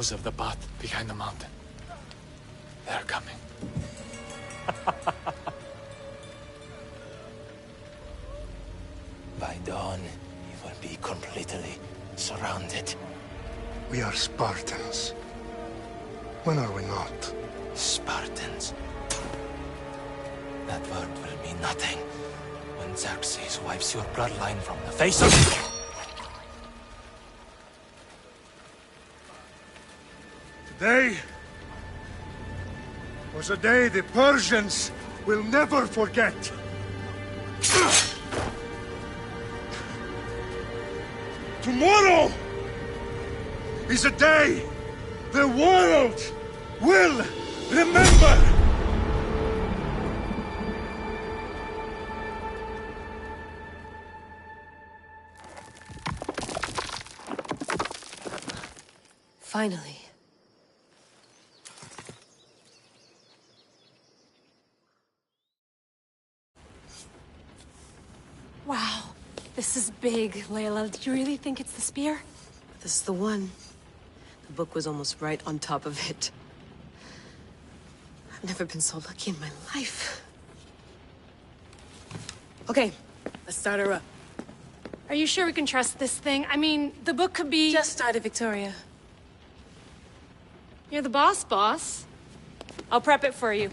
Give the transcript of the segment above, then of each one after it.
of the path behind the mountain. They're coming. By dawn, you will be completely surrounded. We are Spartans. When are we not? Spartans. That word will mean nothing when Xerxes wipes your bloodline from the face of... Today was a day the Persians will never forget. Tomorrow is a day the world will remember. Finally. Wow, this is big, Layla. Do you really think it's the spear? This is the one. The book was almost right on top of it. I've never been so lucky in my life. Okay, let's start her up. Are you sure we can trust this thing? I mean, the book could be... Just started, Victoria. You're the boss. I'll prep it for you.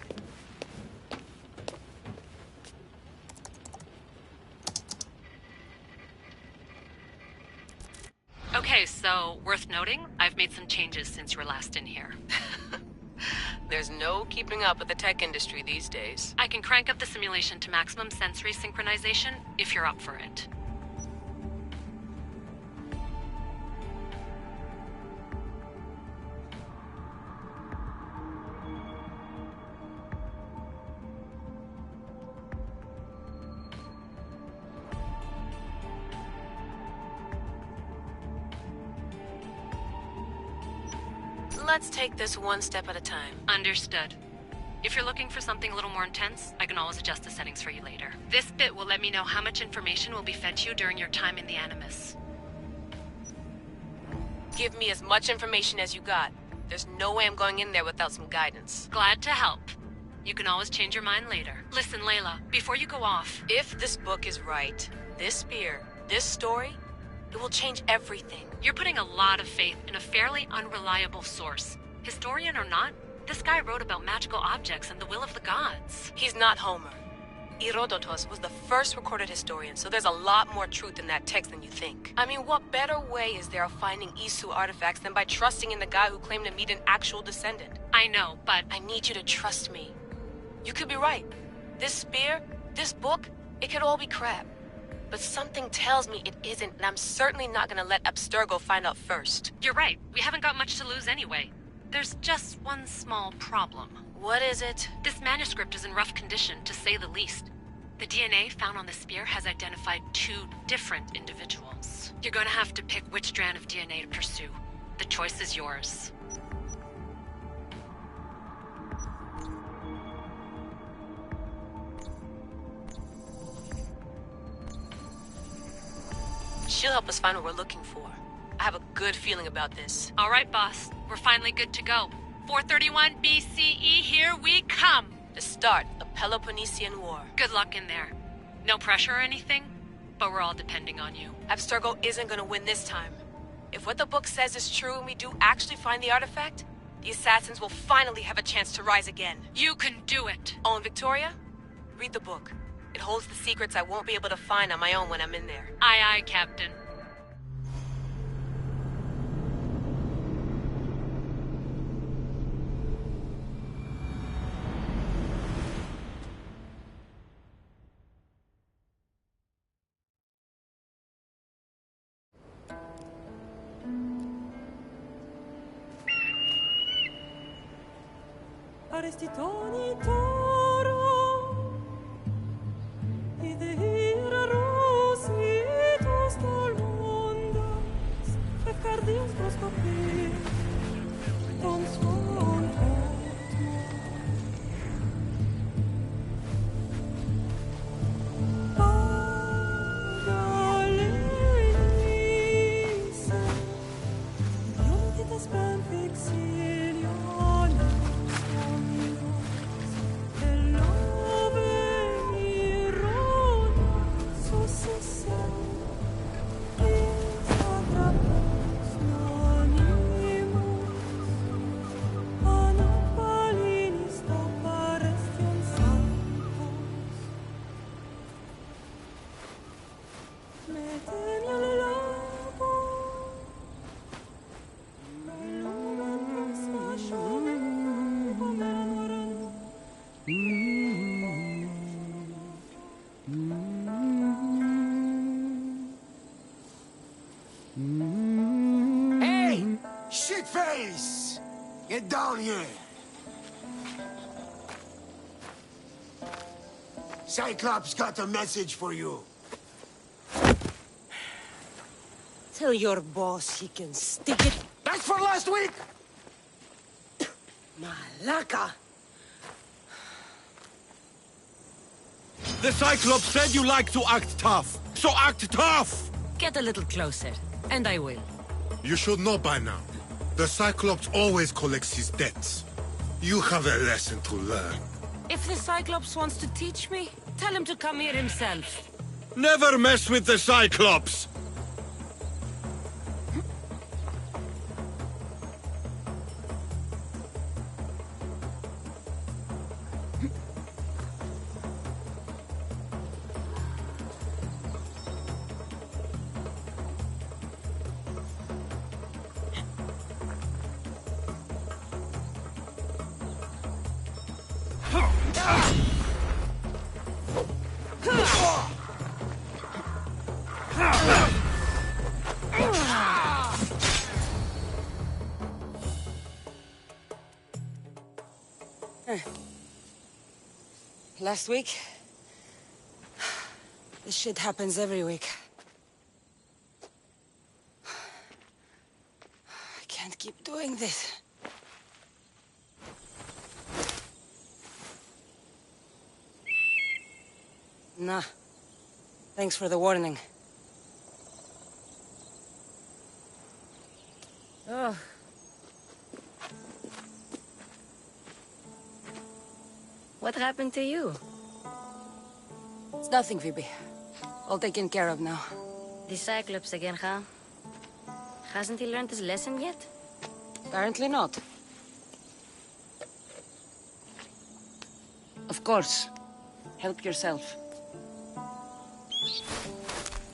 Okay, so worth noting, I've made some changes since you were last in here. There's no keeping up with the tech industry these days. I can crank up the simulation to maximum sensory synchronization if you're up for it. Let's take this one step at a time. Understood. If you're looking for something a little more intense, I can always adjust the settings for you later. This bit will let me know how much information will be fed to you during your time in the Animus. Give me as much information as you got. There's no way I'm going in there without some guidance. Glad to help. You can always change your mind later. Listen, Layla, before you go off... If this book is right, this spear, this story, it will change everything. You're putting a lot of faith in a fairly unreliable source. Historian or not, this guy wrote about magical objects and the will of the gods. He's not Homer. Herodotus was the first recorded historian, so there's a lot more truth in that text than you think. I mean, what better way is there of finding Isu artifacts than by trusting in the guy who claimed to meet an actual descendant? I know, but... I need you to trust me. You could be right. This spear, this book, it could all be crap. But something tells me it isn't, and I'm certainly not gonna let Abstergo find out first. You're right. We haven't got much to lose anyway. There's just one small problem. What is it? This manuscript is in rough condition, to say the least. The DNA found on the spear has identified 2 different individuals. You're gonna have to pick which strand of DNA to pursue. The choice is yours. She'll help us find what we're looking for. I have a good feeling about this. All right, boss. We're finally good to go. 431 BCE, here we come! The start of Peloponnesian War. Good luck in there. No pressure or anything, but we're all depending on you. Abstergo isn't gonna win this time. If what the book says is true and we do actually find the artifact, the assassins will finally have a chance to rise again. You can do it! Oh, and Victoria? Read the book. It holds the secrets I won't be able to find on my own when I'm in there. Aye, aye, Captain. Aristitoni toro, idehira rositos tolondas, precardios proscopir, ton suon Spam fix Siciliani amigos e lo venirono successor satrapos anonymous Anapalinis taparestion sanctos Metenial labo Lumen smashone Pomeran Hey! Shitface! Get down here! Cyclops got a message for you. Tell your boss he can stick it. That's for last week! Malaka! The Cyclops said you like to act tough, so act tough! Get a little closer, and I will. You should know by now. The Cyclops always collects his debts. You have a lesson to learn. If the Cyclops wants to teach me, tell him to come here himself. Never mess with the Cyclops! Last week? This shit happens every week. I can't keep doing this. Nah. Thanks for the warning. Oh. What happened to you? It's nothing, Phoebe. All taken care of now. The Cyclops again, huh? Hasn't he learned his lesson yet? Apparently not. Of course. Help yourself.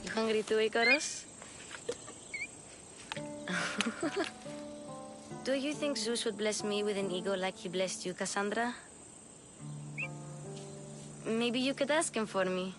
You hungry too, Icarus? Do you think Zeus would bless me with an ego like he blessed you, Cassandra? Maybe you could ask him for me.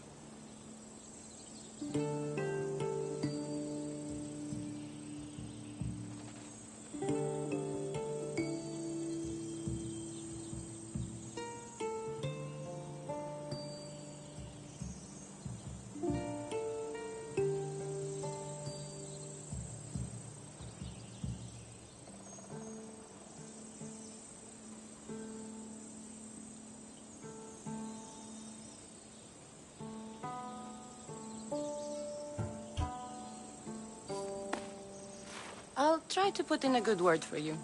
I'll try to put in a good word for you.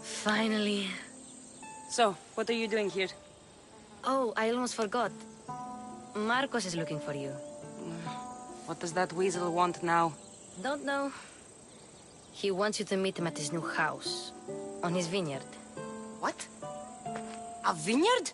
Finally. So, what are you doing here? Oh, I almost forgot. Marcos is looking for you. What does that weasel want now? Don't know. He wants you to meet him at his new house. On his vineyard. What? A vineyard?